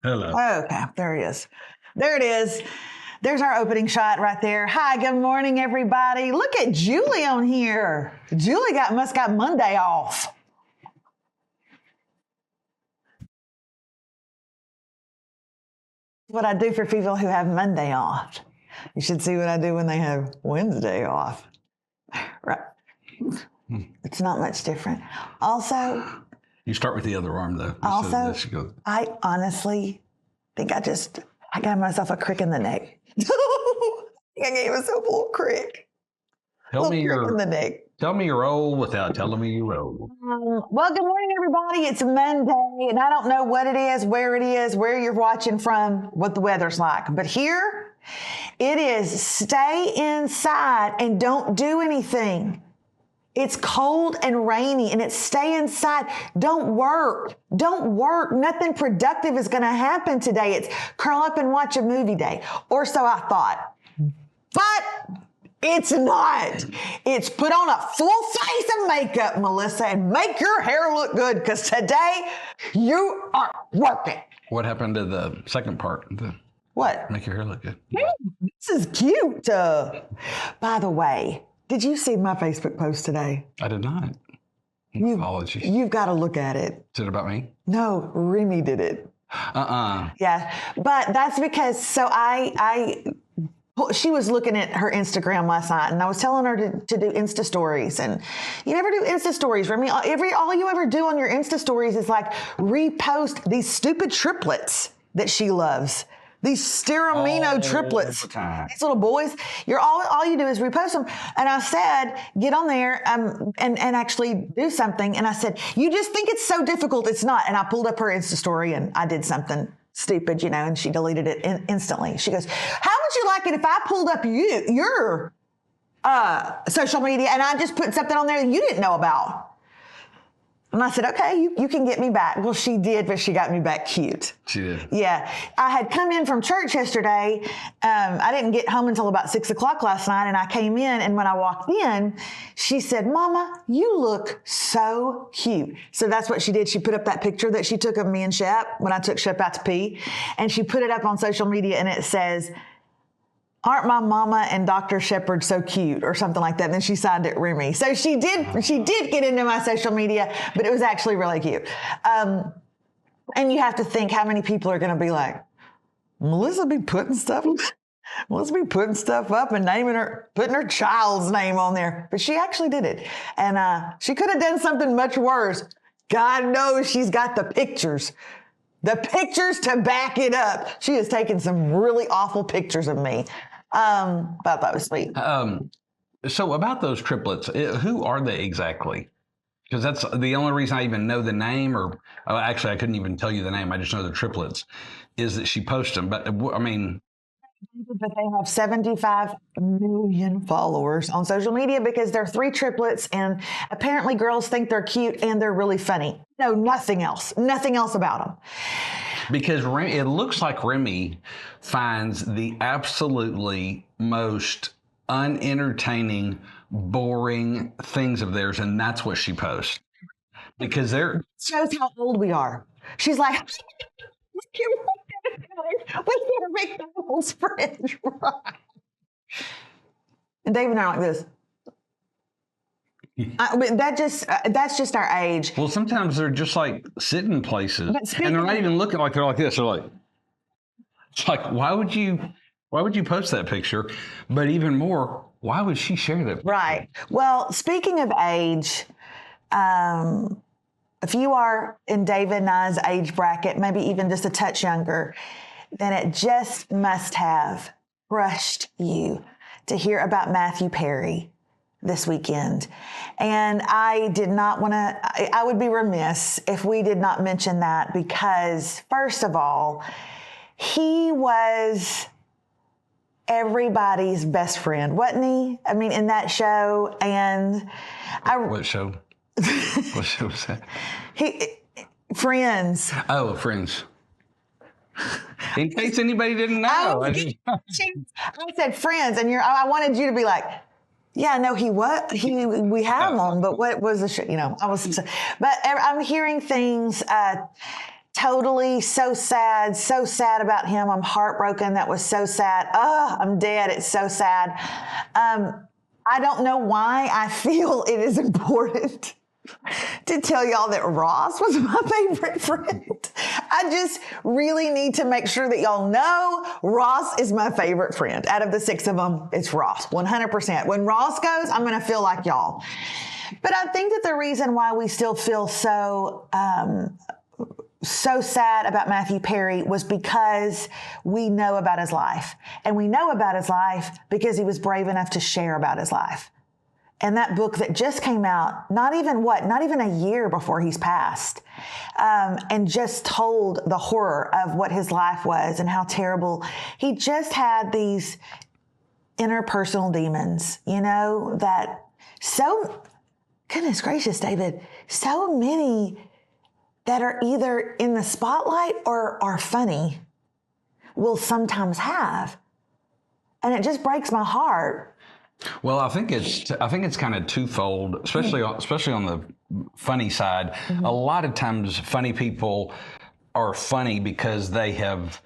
Hello. Okay, there he is. There it is. There's our opening shot right there. Hi, good morning, everybody. Look at Julie on here. Julie must got Monday off. What I do for people who have Monday off. You should see what I do when they have Wednesday off. Right. It's not much different. Also, you start with the other arm, though. Also, I honestly think I got myself a crick in the neck. I gave myself a little crick. Tell me in the neck. Tell me you're old without telling me you're old. Well, good morning, everybody. It's Monday, and I don't know what it is, where you're watching from, what the weather's like. But here it is. Stay inside and don't do anything. It's cold and rainy, and it's stay inside. Don't work. Don't work. Nothing productive is going to happen today. It's curl up and watch a movie day. Or so I thought. But it's not. It's put on a full face of makeup, Melissa, and make your hair look good, because today you are working. What happened to the second part? What? Make your hair look good. Hey, this is cute. By the way, did you see my Facebook post today? I did not. Apologies. You've got to look at it. Is it about me? No, Remi did it. Yeah, but that's because, she was looking at her Instagram last night, and I was telling her to do Insta stories, and you never do Insta stories, Remi. All you ever do on your Insta stories is like repost these stupid triplets that she loves. These Steramino triplets, these little boys. All you do is repost them. And I said, get on there and actually do something. And I said, you just think it's so difficult. It's not. And I pulled up her Insta story and I did something stupid, and she deleted it instantly. She goes, how would you like it if I pulled up your social media and I just put something on there that you didn't know about? And I said, okay, you can get me back. Well, she did, but she got me back cute. She did. Yeah. I had come in from church yesterday. I didn't get home until about 6 o'clock last night, and I came in, and when I walked in, she said, Mama, you look so cute. So that's what she did. She put up that picture that she took of me and Shep when I took Shep out to pee, and she put it up on social media, and it says, aren't my mama and Dr. Shepherd so cute, or something like that. And then she signed it Remi. So she did get into my social media, but it was actually really cute. And you have to think how many people are going to be like, Melissa be putting stuff up and putting her child's name on there. But she actually did it. And she could have done something much worse. God knows she's got the pictures. The pictures to back it up. She has taken some really awful pictures of me. But I thought it was sweet. So about those triplets, who are they exactly? Because that's the only reason I even know the name, actually I couldn't even tell you the name. I just know the triplets, is that she posts them. But I mean. But they have 75 million followers on social media because they're three triplets, and apparently girls think they're cute and they're really funny. No, nothing else about them. Because it looks like Remi finds the absolutely most unentertaining, boring things of theirs, and that's what she posts. Because they're shows how old we are. She's like, we get a McDonald's French fry. And David and I are like this. That's just our age. Well, sometimes they're just like sitting places, and they're not even looking like they're like this. They're like, it's like, why would you post that picture? But even more, why would she share that picture? Right. Well, speaking of age, if you are in David and I's age bracket, maybe even just a touch younger, then it just must have crushed you to hear about Matthew Perry this weekend. And I did not want to, I would be remiss if we did not mention that, because first of all, he was everybody's best friend, wasn't he? I mean, in that show. And what show? What show was that? Friends. Oh, Friends. In case anybody didn't know. I said Friends, and I wanted you to be like, yeah, no, we had him on, but what was the show? I was, but I'm hearing things. Totally so sad about him. I'm heartbroken. That was so sad. Oh, I'm dead. It's so sad. I don't know why I feel it is important to tell y'all that Ross was my favorite friend. I just really need to make sure that y'all know Ross is my favorite friend. Out of the 6 of them, it's Ross, 100%. When Ross goes, I'm going to feel like y'all. But I think that the reason why we still feel so sad about Matthew Perry was because we know about his life. And we know about his life because he was brave enough to share about his life. And that book that just came out, not even a year before he's passed, and just told the horror of what his life was and how terrible. He just had these interpersonal demons, that goodness gracious, David, so many that are either in the spotlight or are funny will sometimes have. And it just breaks my heart. Well, I think it's kind of twofold, especially on the funny side. Mm-hmm. A lot of times funny people are funny because they have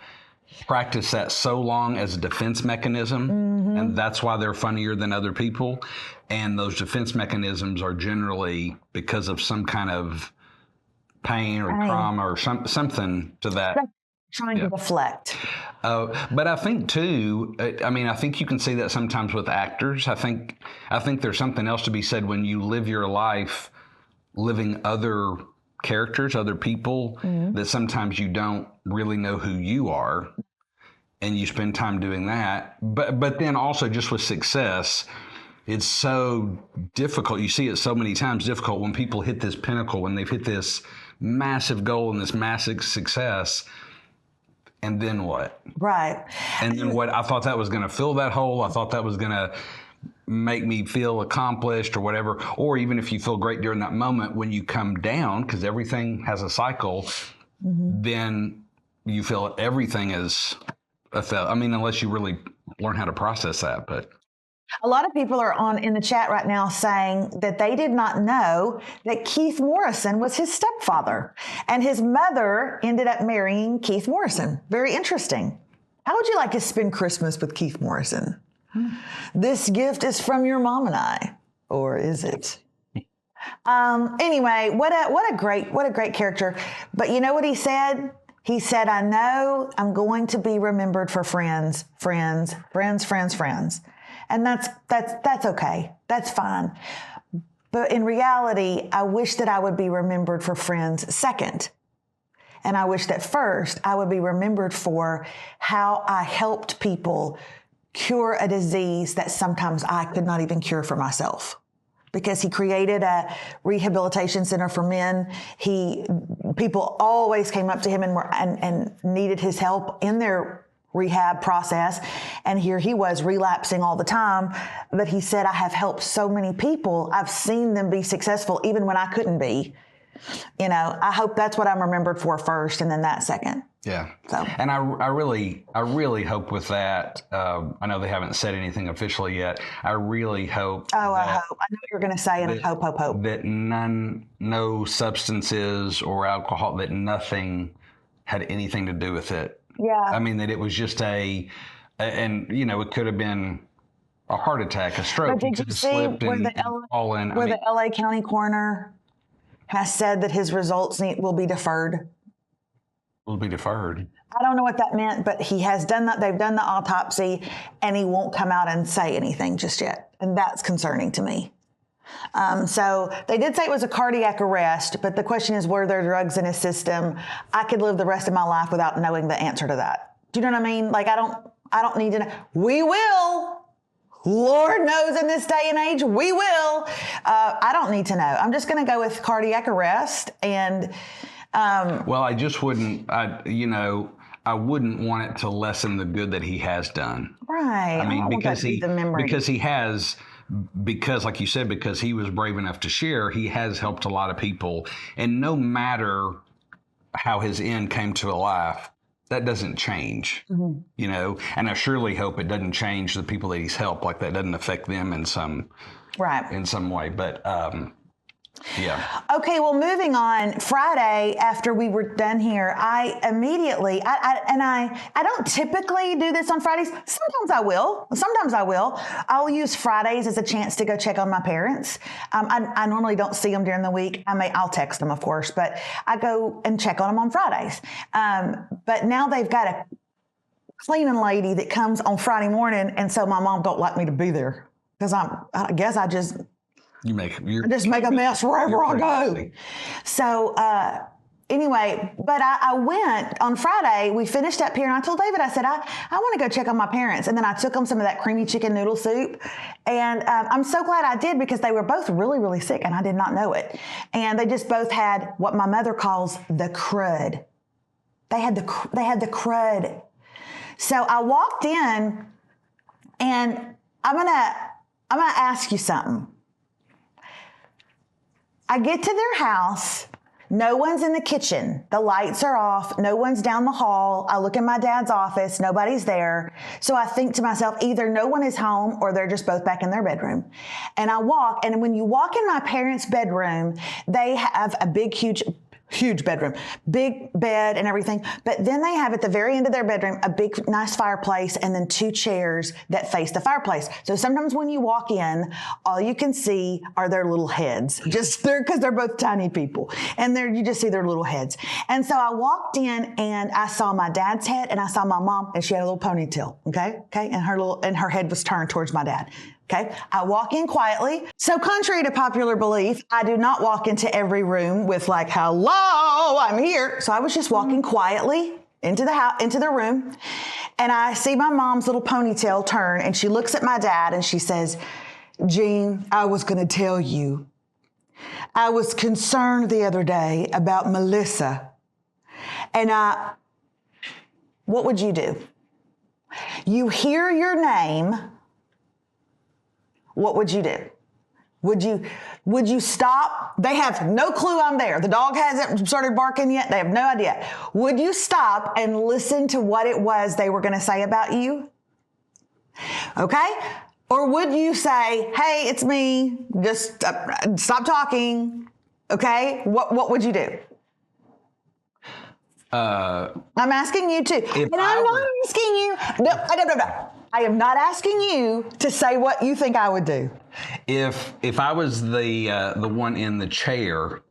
practiced that so long as a defense mechanism, mm-hmm. and that's why they're funnier than other people. And those defense mechanisms are generally because of some kind of pain or trauma or something to that. Trying to deflect. But I think too, I think you can see that sometimes with actors. I think there's something else to be said when you live your life living other characters, other people, mm-hmm. that sometimes you don't really know who you are, and you spend time doing that. But then also just with success, it's so difficult. You see it so many times difficult when people hit this pinnacle, when they've hit this massive goal and this massive success. And then what? Right. And then what? I thought that was going to fill that hole. I thought that was going to make me feel accomplished or whatever. Or even if you feel great during that moment, when you come down, because everything has a cycle, mm-hmm. then you feel everything is a fail. Unless you really learn how to process that. But a lot of people are in the chat right now saying that they did not know that Keith Morrison was his stepfather, and his mother ended up marrying Keith Morrison. Very interesting. How would you like to spend Christmas with Keith Morrison? This gift is from your mom and I, or is it? Anyway, what a great character. But you know what he said? He said, "I know I'm going to be remembered for friends. And that's okay. That's fine. But in reality, I wish that I would be remembered for friends second. And I wish that first I would be remembered for how I helped people cure a disease that sometimes I could not even cure for myself." Because he created a rehabilitation center for men. People always came up to him and needed his help in their rehab process. And here he was relapsing all the time. But he said, "I have helped so many people. I've seen them be successful even when I couldn't be." I hope that's what I'm remembered for first, and then that second. Yeah. So. And I really hope with that, I know they haven't said anything officially yet. I really hope. Oh, I hope. I know what you're going to say, and I hope. That no substances or alcohol, that nothing had anything to do with it. Yeah. That it was just it could have been a heart attack, a stroke. But did you see where the LA County coroner has said that his results will be deferred? Will be deferred. I don't know what that meant, but he has done that. They've done the autopsy, and he won't come out and say anything just yet. And that's concerning to me. So they did say it was a cardiac arrest, but the question is, were there drugs in his system? I could live the rest of my life without knowing the answer to that. Do you know what I mean? Like, I don't need to know. We will. Lord knows in this day and age, we will. I don't need to know. I'm just going to go with cardiac arrest. And well, I just wouldn't. I wouldn't want it to lessen the good that he has done. Right. Because like you said, because he was brave enough to share, he has helped a lot of people. And no matter how his end came to a life, that doesn't change, mm-hmm. And I surely hope it doesn't change the people that he's helped, like that doesn't affect them in some way. But Yeah. Okay, well, moving on. Friday, after we were done here, I immediately, I don't typically do this on Fridays. Sometimes I will. I'll use Fridays as a chance to go check on my parents. I normally don't see them during the week. I'll text them, of course, but I go and check on them on Fridays. But now they've got a cleaning lady that comes on Friday morning, and so my mom don't like me to be there because I guess I just make a mess wherever I go. So anyway, but I went on Friday. We finished up here, and I told David, I said, I want to go check on my parents. And then I took them some of that creamy chicken noodle soup. And I'm so glad I did because they were both really, really sick, and I did not know it. And they just both had what my mother calls the crud. They had the crud. So I walked in, and I'm gonna ask you something. I get to their house. No one's in the kitchen. The lights are off. No one's down the hall. I look in my dad's office. Nobody's there. So I think to myself, either no one is home or they're just both back in their bedroom. And I walk, and when you walk in my parents' bedroom, they have a big, huge bedroom, big bed and everything. But then they have at the very end of their bedroom a big, nice fireplace and then 2 chairs that face the fireplace. So sometimes when you walk in, all you can see are their little heads, just there because they're both tiny people. And you just see their little heads. And so I walked in and I saw my dad's head and I saw my mom, and she had a little ponytail. Okay. And her head was turned towards my dad. Okay. I walk in quietly. So contrary to popular belief, I do not walk into every room with like, hello, I'm here. So I was just walking quietly into the house, into the room. And I see my mom's little ponytail turn, and she looks at my dad and she says, Gene, I was going to tell you, I was concerned the other day about Melissa. And what would you do? You hear your name. What would you do? Would you stop? They have no clue I'm there. The dog hasn't started barking yet. They have no idea. Would you stop and listen to what it was they were going to say about you? Okay? Or would you say, hey, it's me. Just stop talking. Okay? What would you do? I'm asking you too. And I'm not asking you. No. I am not asking you to say what you think I would do. If I was the one in the chair,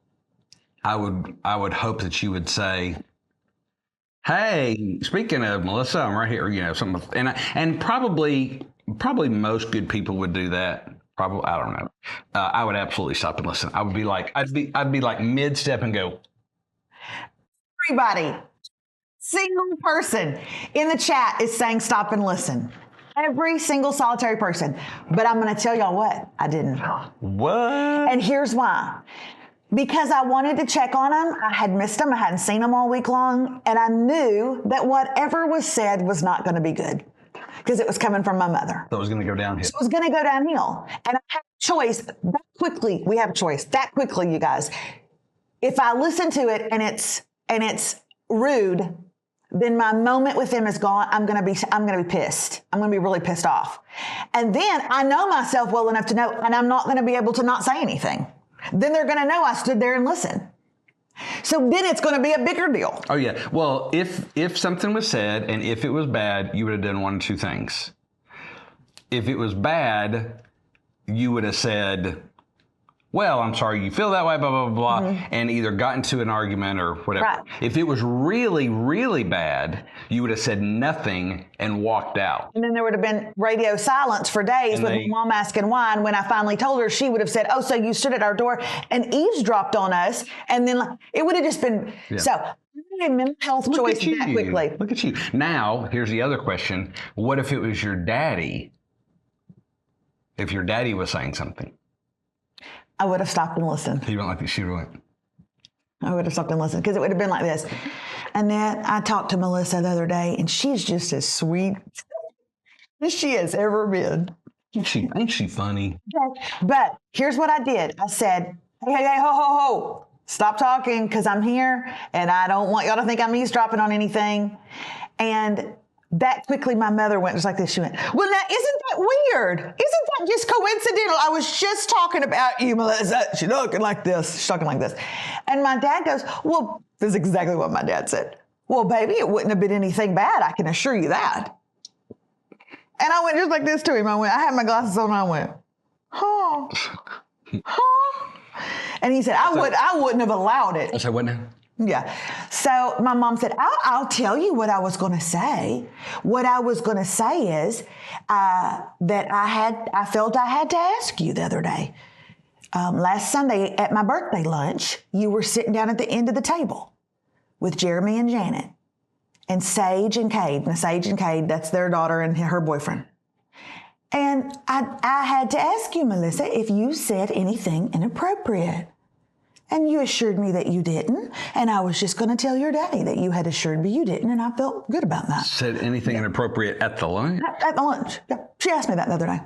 I would hope that you would say, "Hey, speaking of Melissa, I'm right here." You know, something, and probably most good people would do that. Probably, I don't know. I would absolutely stop and listen. I would be like, I'd be like mid step and go. Everybody, single person in the chat is saying stop and listen. Every single solitary person. But I'm going to tell y'all what, I didn't. What? And here's why. Because I wanted to check on them. I had missed them. I hadn't seen them all week long. And I knew that whatever was said was not going to be good. Because it was coming from my mother. So it was going to go downhill. So it was going to go downhill. And I had a choice that quickly. We have a choice that quickly, you guys. If I listen to it and it's rude, then my moment with them is gone. I'm going to be pissed. I'm going to be really pissed off. And then I know myself well enough to know, and I'm not going to be able to not say anything. Then they're going to know I stood there and listened. So then it's going to be a bigger deal. Oh yeah. Well, if something was said and if it was bad, you would have done one of 2 things. If it was bad, you would have said, well, I'm sorry you feel that way, blah, blah, blah, blah, and either got into an argument or whatever. Right. If it was really, really bad, you would have said nothing and walked out. And then there would have been radio silence for days with my mom asking why. And when I finally told her, she would have said, oh, so you stood at our door and eavesdropped on us. And then it would have just been, So I made a mental health choice that quickly. Look at you. Now, here's the other question. What if it was your daddy? If your daddy was saying something? I would have stopped and listened. You don't like the she went. I would have stopped and listened because it would have been like this. And then I talked to Melissa the other day, and she's just as sweet as she has ever been. Ain't she funny? But here's what I did. I said, hey, ho. Stop talking because I'm here, and I don't want y'all to think I'm eavesdropping on anything. And That quickly, my mother went just like this. She went, well, now, isn't that weird? Isn't that just coincidental? I was just talking about you, Melissa. She's talking like this. She's talking like this. And my dad goes, well, this is exactly what my dad said. Well, baby, it wouldn't have been anything bad. I can assure you that. And I went just like this to him. I had my glasses on and I went, huh? And he said, I wouldn't have allowed it. I said, what now? Yeah. So my mom said, I'll tell you what I was going to say. What I was going to say is that I felt I had to ask you the other day. Last Sunday at my birthday lunch, you were sitting down at the end of the table with Jeremy and Janet and Sage and Cade. Now, Sage and Cade, that's their daughter and her boyfriend. And I had to ask you, Melissa, if you said anything inappropriate. And you assured me that you didn't. And I was just going to tell your daddy that you had assured me you didn't. And I felt good about that. Said anything inappropriate at the lunch? At the lunch. Yeah. She asked me that the other day.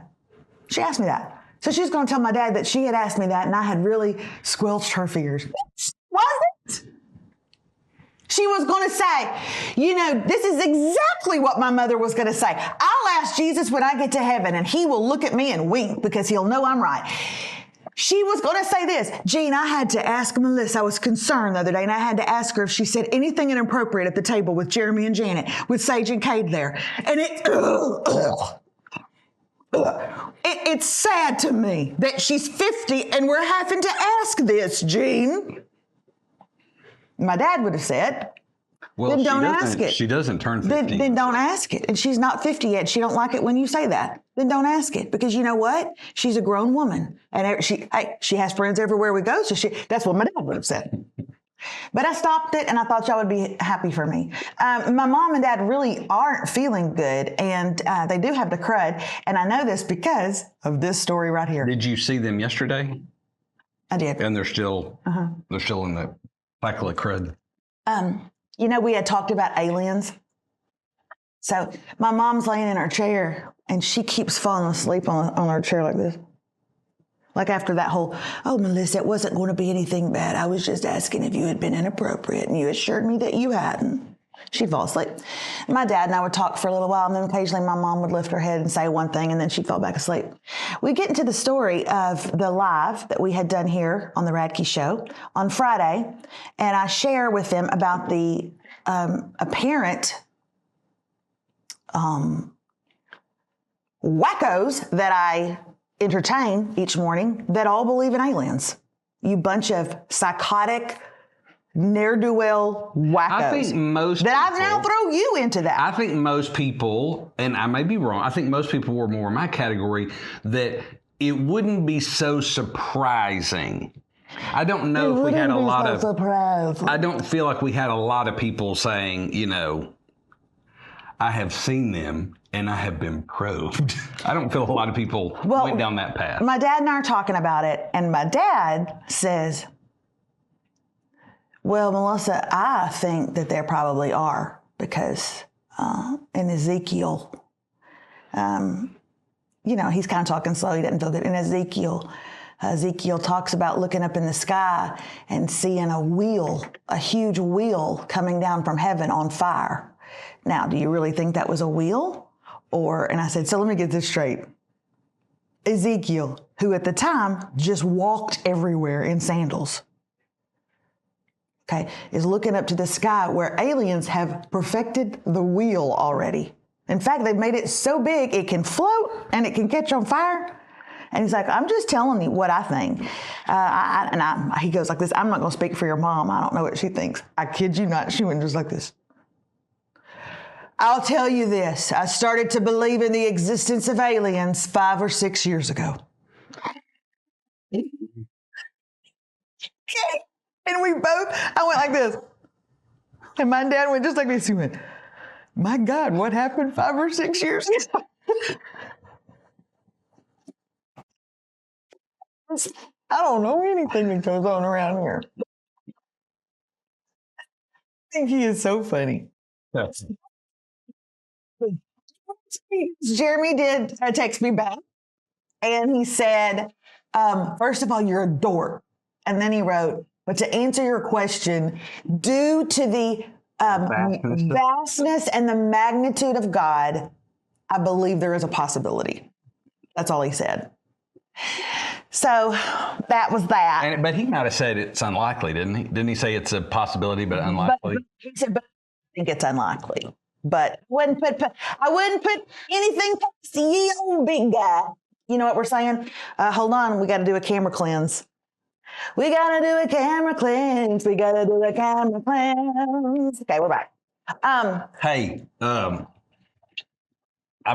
She asked me that. So she's going to tell my dad that she had asked me that and I had really squelched her fears. Was it? She was going to say, this is exactly what my mother was going to say. I'll ask Jesus when I get to heaven and he will look at me and wink because he'll know I'm right. She was going to say this, Jean, I had to ask Melissa, I was concerned the other day, and I had to ask her if she said anything inappropriate at the table with Jeremy and Janet, with Sage and Cade there. And it's sad to me that she's 50 and we're having to ask this, Jean. My dad would have said, well, then don't ask it. She doesn't turn 50. Then don't ask it. And she's not 50 yet. She don't like it when you say that. Then don't ask it. Because you know what? She's a grown woman. And she has friends everywhere we go. So that's what my dad would have said. But I stopped it and I thought y'all would be happy for me. My mom and dad really aren't feeling good. And they do have the crud. And I know this because of this story right here. Did you see them yesterday? I did. And they're still in the cycle of crud. We had talked about aliens. So my mom's laying in her chair and she keeps falling asleep on her chair like this. Like after that whole, oh, Melissa, it wasn't going to be anything bad. I was just asking if you had been inappropriate and you assured me that you hadn't. She'd fall asleep. My dad and I would talk for a little while and then occasionally my mom would lift her head and say one thing and then she'd fall back asleep. We get into the story of the live that we had done here on the Radke Show on Friday, and I share with them about the apparent wackos that I entertain each morning that all believe in aliens. You bunch of psychotic, ne'er-do-well wackos. I think most that people, I've now throw you into that. I think most people, and I may be wrong, I think most people were more in my category, that it wouldn't be so surprising. I don't know if we had a lot of surprise. I don't feel like we had a lot of people saying, I have seen them and I have been probed. I don't feel a lot of people went down that path. My dad and I are talking about it, and my dad says, well, Melissa, I think that there probably are because in Ezekiel, he's kind of talking slow. He doesn't feel good. In Ezekiel talks about looking up in the sky and seeing a huge wheel coming down from heaven on fire. Now, do you really think that was a wheel? And I said, so let me get this straight. Ezekiel, who at the time just walked everywhere in sandals, is looking up to the sky where aliens have perfected the wheel already. In fact, they've made it so big it can float and it can catch on fire. And he's like, I'm just telling you what I think. He goes like this, I'm not going to speak for your mom. I don't know what she thinks. I kid you not. She went just like this. I'll tell you this. I started to believe in the existence of aliens 5 or 6 years ago. Okay. And I went like this. And my dad went just like this. He went, my God, what happened 5 or 6 years ago? I don't know anything that goes on around here. I think he is so funny. Yes. Jeremy did text me back, and he said, first of all, you're a dork. And then he wrote, but to answer your question, due to the vastness and the magnitude of God, I believe there is a possibility. That's all he said. So that was that. But he might have said it's unlikely, didn't he? Didn't he say it's a possibility, but unlikely? But he said, but I think it's unlikely. But I wouldn't put anything past ye old big guy. You know what we're saying? Hold on, we got to do a camera cleanse. We got to do a camera cleanse. We got to do a camera cleanse. Okay, we're back. Hey, I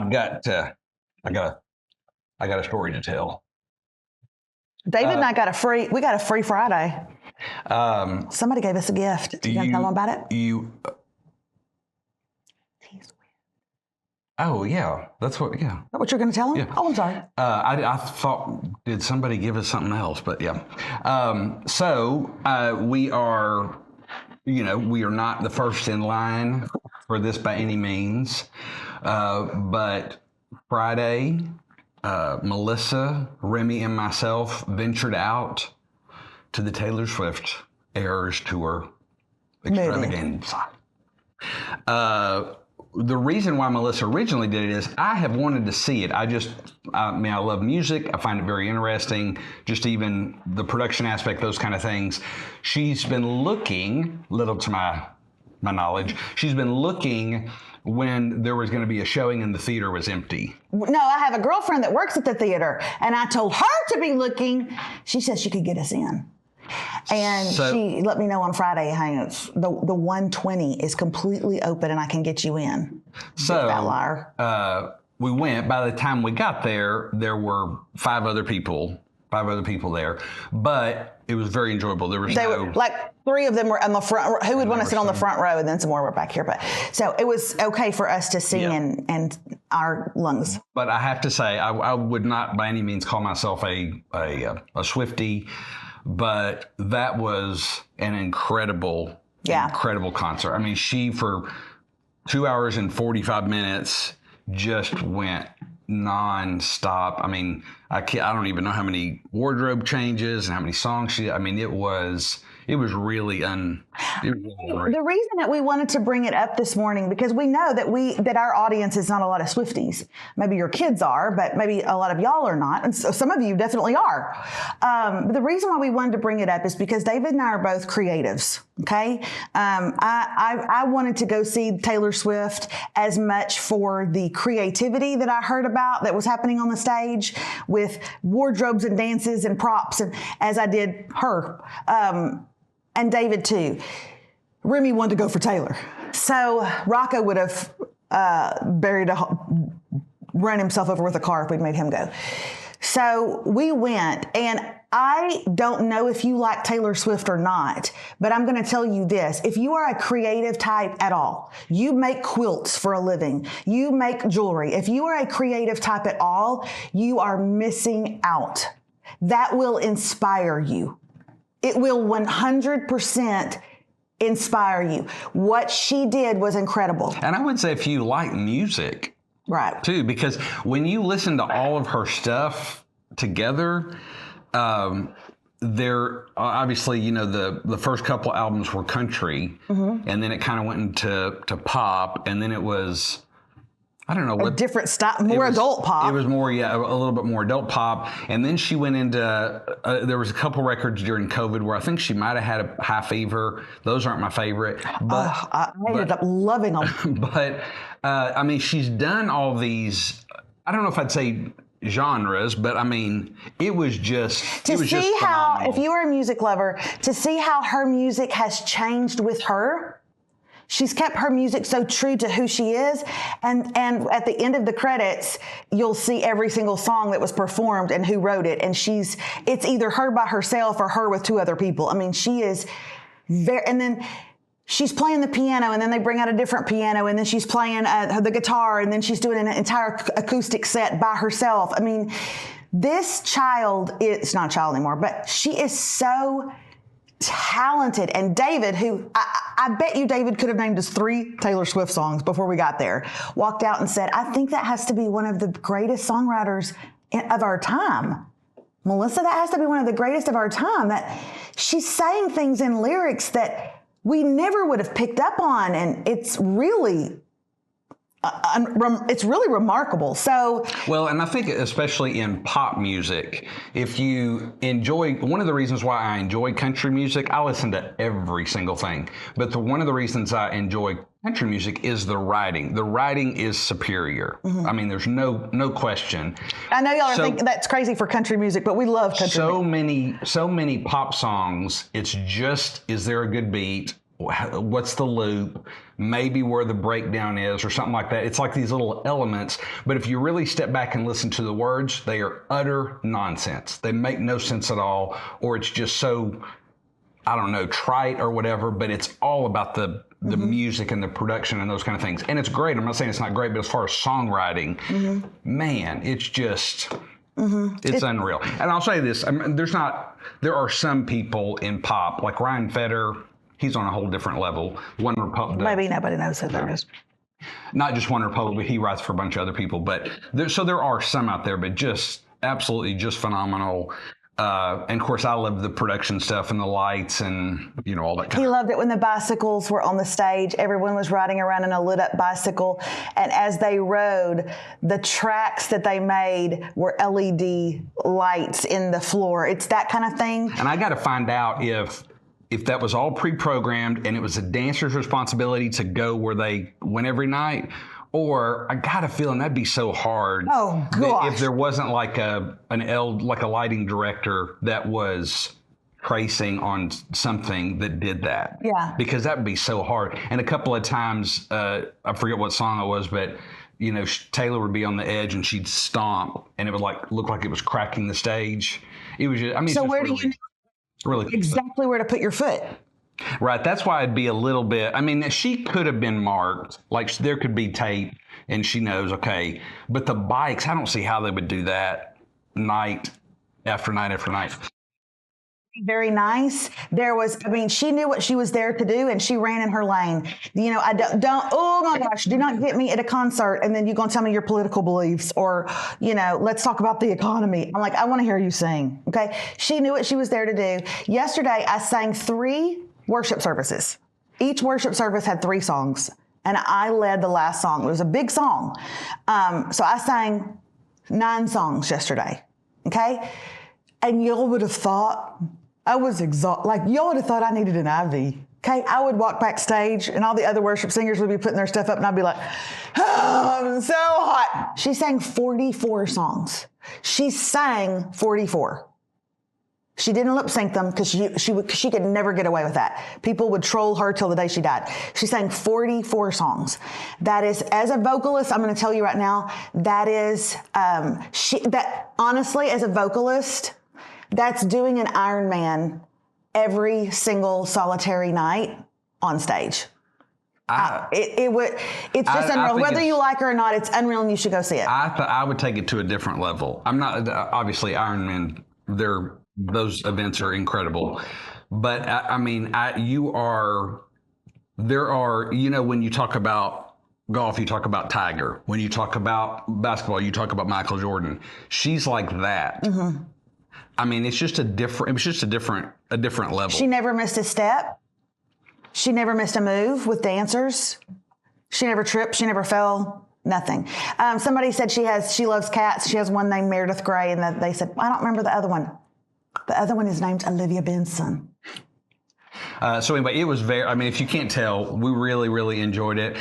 got a story to tell. David and I got a free Friday. Somebody gave us a gift. You gonna tell them about it? Oh yeah, that's what. Yeah. Is that what you're gonna tell them? Yeah. Oh, I'm sorry. I thought, did somebody give us something else? But yeah. We are, we are not the first in line for this by any means. But Friday, Melissa, Remi, and myself ventured out to the Taylor Swift Eras Tour extravaganza. The reason why Melissa originally did it is I have wanted to see it. I love music. I find it very interesting. Just even the production aspect, those kind of things. She's been looking, little to my knowledge, she's been looking when there was going to be a showing and the theater was empty. No, I have a girlfriend that works at the theater, and I told her to be looking. She said she could get us in. And she let me know on Friday, hey, the 120 is completely open and I can get you in. So that liar. We went. By the time we got there, there were five other people there, but it was very enjoyable. There was like three of them were on the front. Who would want to sit on the front row, and then some more were back here. But so it was okay for us to sing and our lungs. But I have to say, I would not by any means call myself a Swiftie. But that was an incredible concert. I mean, she for 2 hours and 45 minutes just went nonstop. I mean, I don't even know how many wardrobe changes and how many songs it was really The reason that we wanted to bring it up this morning, because we know that our audience is not a lot of Swifties. Maybe your kids are, but maybe a lot of y'all are not. And so some of you definitely are. But the reason why we wanted to bring it up is because David and I are both creatives. Okay. I wanted to go see Taylor Swift as much for the creativity that I heard about that was happening on the stage with wardrobes and dances and props, and as I did her. And David too. Remi wanted to go for Taylor. So Rocco would have run himself over with a car if we'd made him go. So we went, and I don't know if you like Taylor Swift or not, but I'm going to tell you this. If you are a creative type at all, you make quilts for a living, you make jewelry. If you are a creative type at all, you are missing out. That will inspire you. It will 100% inspire you. What she did was incredible. And I would say if you like music, right, too, because when you listen to all of her stuff together, there obviously, the first couple albums were country, and then it kind of went into pop, and then it was, I don't know, a different style, more adult pop. It was more, a little bit more adult pop. And then she went into, there was a couple records during COVID where I think she might have had a High Fever. Those aren't my favorite. But I ended up loving them. But, I mean, she's done all these, I don't know if I'd say genres, but I mean, it was just how, if you are a music lover, to see how her music has changed with her. She's kept her music so true to who she is. And at the end of the credits, you'll see every single song that was performed and who wrote it. And it's either her by herself or her with two other people. I mean, she is and then she's playing the piano, and then they bring out a different piano, and then she's playing the guitar, and then she's doing an entire acoustic set by herself. I mean, this child, it's not a child anymore, but she is so talented. And David, who I bet you David could have named us 3 Taylor Swift songs before we got there, walked out and said, I think that has to be one of the greatest songwriters of our time. Melissa, that has to be one of the greatest of our time. That she's saying things in lyrics that we never would have picked up on. And it's really remarkable. So, well, and I think especially in pop music, if you enjoy, one of the reasons why I enjoy country music, I listen to every single thing, but one of the reasons I enjoy country music is the writing. The writing is superior. I mean, there's no question. I know y'all are thinking that's crazy for country music, but we love country music. So many pop songs, it's just, is there a good beat? What's the loop? Maybe where the breakdown is or something like that. It's like these little elements. But if you really step back and listen to the words, they are utter nonsense. They make no sense at all, or it's just so, I don't know, trite or whatever, but it's all about the music and the production and those kind of things. And it's great. I'm not saying it's not great, but as far as songwriting, man, it's just, it's unreal. And I'll say this, I mean, there are some people in pop, like Ryan Feder, he's on a whole different level. One Republic. Maybe nobody knows who that is. Not just One Republic, but he writes for a bunch of other people. But there are some out there, but just absolutely just phenomenal. And of course, I love the production stuff and the lights and, you know, all that kind of stuff. He loved it when the bicycles were on the stage. Everyone was riding around in a lit up bicycle. And as they rode, the tracks that they made were LED lights in the floor. It's that kind of thing. And I got to find out if that was all pre-programmed and it was a dancer's responsibility to go where they went every night, or I got a feeling that'd be so hard. Oh gosh! If there wasn't like a lighting director that was tracing on something that did that. Yeah. Because that would be so hard. And a couple of times, I forget what song it was, but you know, Taylor would be on the edge and she'd stomp, and it would look like it was cracking the stage. It was just, I mean, so where do you know? Really exactly where to put your foot? Right. That's why it'd be a little bit, I mean, she could have been marked, like there could be tape and she knows, okay, but the bikes, I don't see how they would do that night after night after night. Very nice. She knew what she was there to do and she ran in her lane. You know, oh my gosh, do not get me at a concert and then you're going to tell me your political beliefs or, you know, let's talk about the economy. I'm like, I want to hear you sing. Okay. She knew what she was there to do. Yesterday, I sang 3 worship services. Each worship service had 3 songs and I led the last song. It was a big song. So I sang 9 songs yesterday. Okay. And y'all would have thought I was exhausted. Like, y'all would have thought I needed an IV. Okay, I would walk backstage and all the other worship singers would be putting their stuff up and I'd be like, oh, I'm so hot. She sang 44 songs. She sang 44. She didn't lip sync them because she could never get away with that. People would troll her till the day she died. She sang 44 songs. That is, as a vocalist, I'm going to tell you right now, that is, honestly, as a vocalist, that's doing an Ironman every single solitary night on stage. It's just unreal. Whether you like her or not, it's unreal and you should go see it. I would take it to a different level. I'm not, obviously Ironman, those events are incredible. But I mean, you know, when you talk about golf, you talk about Tiger. When you talk about basketball, you talk about Michael Jordan. She's like that. Mm-hmm. I mean, it was just a different level. She never missed a step. She never missed a move with dancers. She never tripped. She never fell. Nothing. Somebody said she loves cats. She has one named Meredith Grey, and they said, I don't remember the other one. The other one is named Olivia Benson. So anyway, it was if you can't tell, we really, really enjoyed it.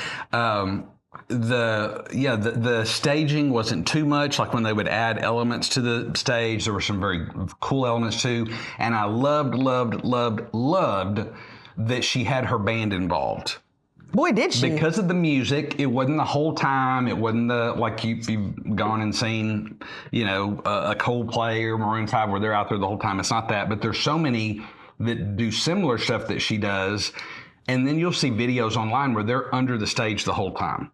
The staging wasn't too much. Like when they would add elements to the stage, there were some very cool elements too. And I loved that she had her band involved. Boy, did she. Because of the music, it wasn't the whole time. It wasn't you've gone and seen, you know, a Coldplay or Maroon 5 where they're out there the whole time. It's not that. But there's so many that do similar stuff that she does. And then you'll see videos online where they're under the stage the whole time.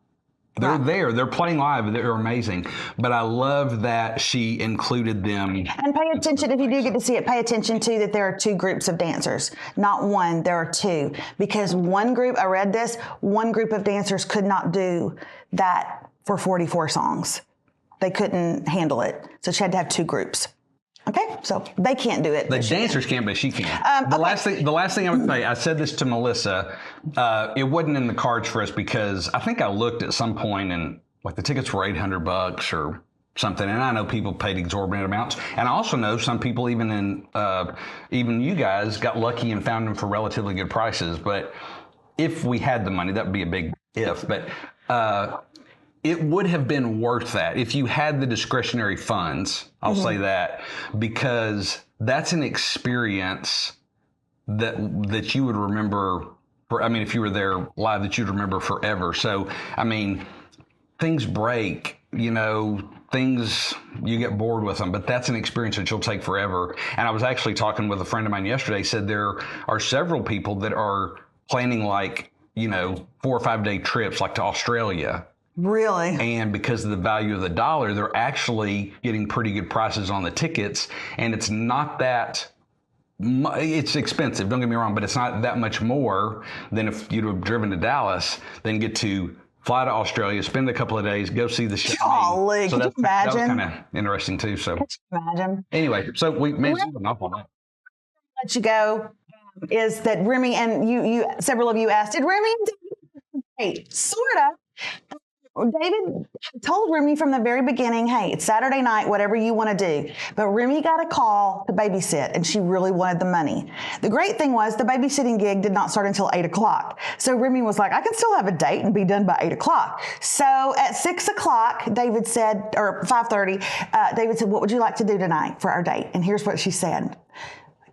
They're there. They're playing live. They're amazing. But I love that she included them. And pay attention, if you do get to see it, pay attention to that there are 2 groups of dancers. Not one, there are 2. Because one group of dancers could not do that for 44 songs. They couldn't handle it. So she had to have 2 groups. Okay, so they can't do it. The dancers can, but she can. The last thing I would say, I said this to Melissa. It wasn't in the cards for us because I think I looked at some point and like the tickets were $800 or something, and I know people paid exorbitant amounts, and I also know some people even you guys got lucky and found them for relatively good prices. But if we had the money, that would be a big if. But it would have been worth that if you had the discretionary funds. I'll say that, because that's an experience that you would remember. If you were there live, that you'd remember forever. So, things break, things, you get bored with them, but that's an experience that you'll take forever. And I was actually talking with a friend of mine yesterday, said there are several people that are planning 4 or 5 day trips, like to Australia. Really? And because of the value of the dollar, they're actually getting pretty good prices on the tickets. And it's not that, it's expensive, don't get me wrong, but it's not that much more than if you'd have driven to Dallas, then get to fly to Australia, spend a couple of days, go see the show. Golly, so could you imagine? That was kind of interesting too. So could you imagine? Anyway, so we mentioned enough on that. Let you go is that Remi and you several of you asked, did Remi date? Sort of. David told Remi from the very beginning, hey, it's Saturday night, whatever you want to do. But Remi got a call to babysit, and she really wanted the money. The great thing was the babysitting gig did not start until 8 o'clock. So Remi was like, I can still have a date and be done by 8 o'clock. So at 6 o'clock, David said, or 5:30, David said, what would you like to do tonight for our date? And here's what she said.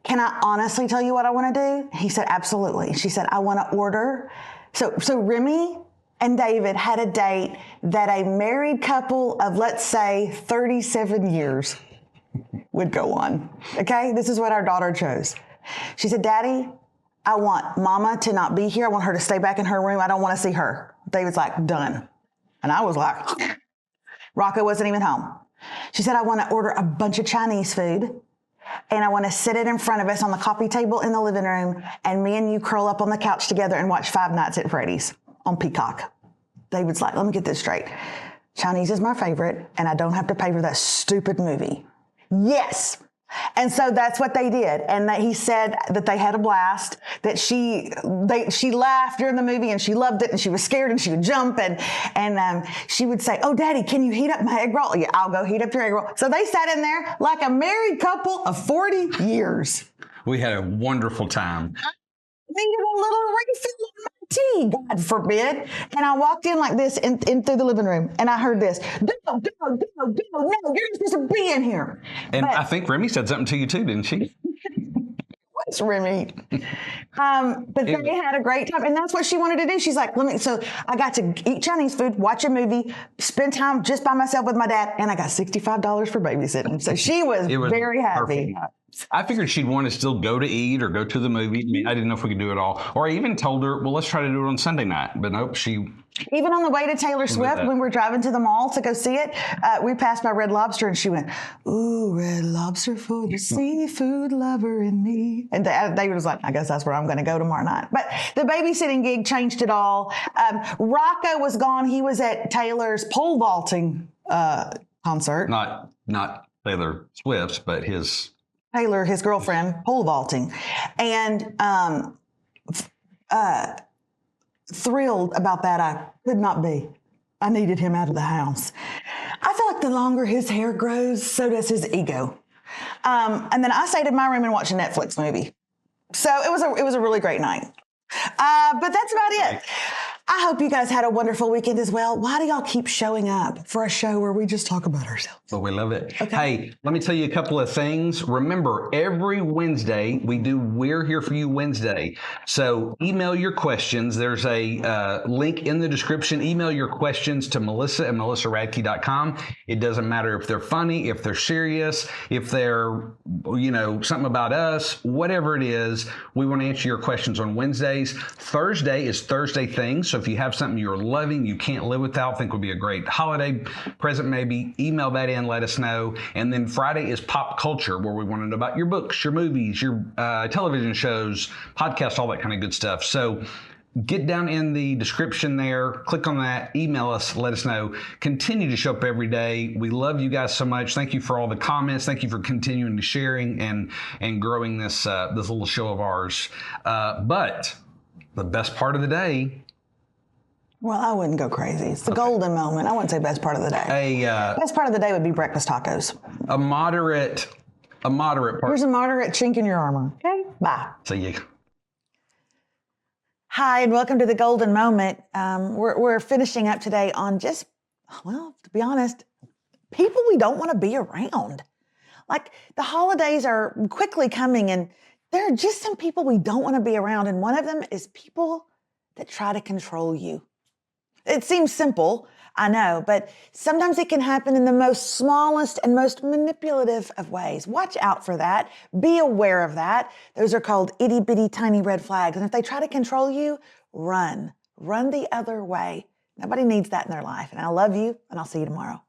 Can I honestly tell you what I want to do? He said, absolutely. She said, I want to order. So Remi and David had a date that a married couple of, let's say, 37 years would go on. Okay? This is what our daughter chose. She said, Daddy, I want Mama to not be here. I want her to stay back in her room. I don't want to see her. David's like, done. And I was like, Rocco wasn't even home. She said, I want to order a bunch of Chinese food, and I want to sit it in front of us on the coffee table in the living room, and me and you curl up on the couch together and watch Five Nights at Freddy's on Peacock. David's like, let me get this straight. Chinese is my favorite, and I don't have to pay for that stupid movie. Yes. And so that's what they did. And he said that they had a blast, that she laughed during the movie, and she loved it, and she was scared, and she would jump, and she would say, oh, Daddy, can you heat up my egg roll? Yeah, I'll go heat up your egg roll. So they sat in there like a married couple of 40 years. We had a wonderful time. Needed a little refill of my tea, God forbid. And I walked in like this in through the living room, and I heard this, no, you're supposed to be in here. And I think Remi said something to you too, didn't she? What's Remi? But they had a great time, and that's what she wanted to do. She's like, so I got to eat Chinese food, watch a movie, spend time just by myself with my dad, and I got $65 for babysitting. So she was very happy. Perfect. I figured she'd want to still go to eat or go to the movie. I didn't know if we could do it all. Or I even told her, well, let's try to do it on Sunday night. But nope, even on the way to Taylor Swift, when we're driving to the mall to go see it, we passed by Red Lobster, and she went, ooh, Red Lobster for the seafood lover in me. And David was like, I guess that's where I'm going to go tomorrow night. But the babysitting gig changed it all. Rocco was gone. He was at Taylor's pole vaulting concert. Not Taylor Swift's, but Taylor, his girlfriend, pole vaulting. And thrilled about that, I could not be. I needed him out of the house. I feel like the longer his hair grows, so does his ego. And then I stayed in my room and watched a Netflix movie. So it was a really great night. But that's about it. I hope you guys had a wonderful weekend as well. Why do y'all keep showing up for a show where we just talk about ourselves? Well, we love it. Okay. Hey, let me tell you a couple of things. Remember, every Wednesday, we do We're Here For You Wednesday. So email your questions. There's a link in the description. Email your questions to Melissa at melissaradke.com. It doesn't matter if they're funny, if they're serious, if they're, something about us, whatever it is. We want to answer your questions on Wednesdays. Thursday is Thursday Things. So if you have something you're loving, you can't live without, think would be a great holiday present maybe, email that in, let us know. And then Friday is Pop Culture, where we want to know about your books, your movies, your television shows, podcasts, all that kind of good stuff. So get down in the description there, click on that, email us, let us know. Continue to show up every day. We love you guys so much. Thank you for all the comments. Thank you for continuing to sharing and growing this little show of ours. But the best part of the day. Well, I wouldn't go crazy. It's the golden moment. I wouldn't say best part of the day. Best part of the day would be breakfast tacos. A moderate part. Here's a moderate chink in your armor. Okay, bye. See you. Hi, and welcome to the golden moment. We're finishing up today on just, well, to be honest, people we don't want to be around. Like the holidays are quickly coming, and there are just some people we don't want to be around, and one of them is people that try to control you. It seems simple, I know, but sometimes it can happen in the most smallest and most manipulative of ways. Watch out for that. Be aware of that. Those are called itty bitty tiny red flags. And if they try to control you, run. Run the other way. Nobody needs that in their life. And I love you, and I'll see you tomorrow.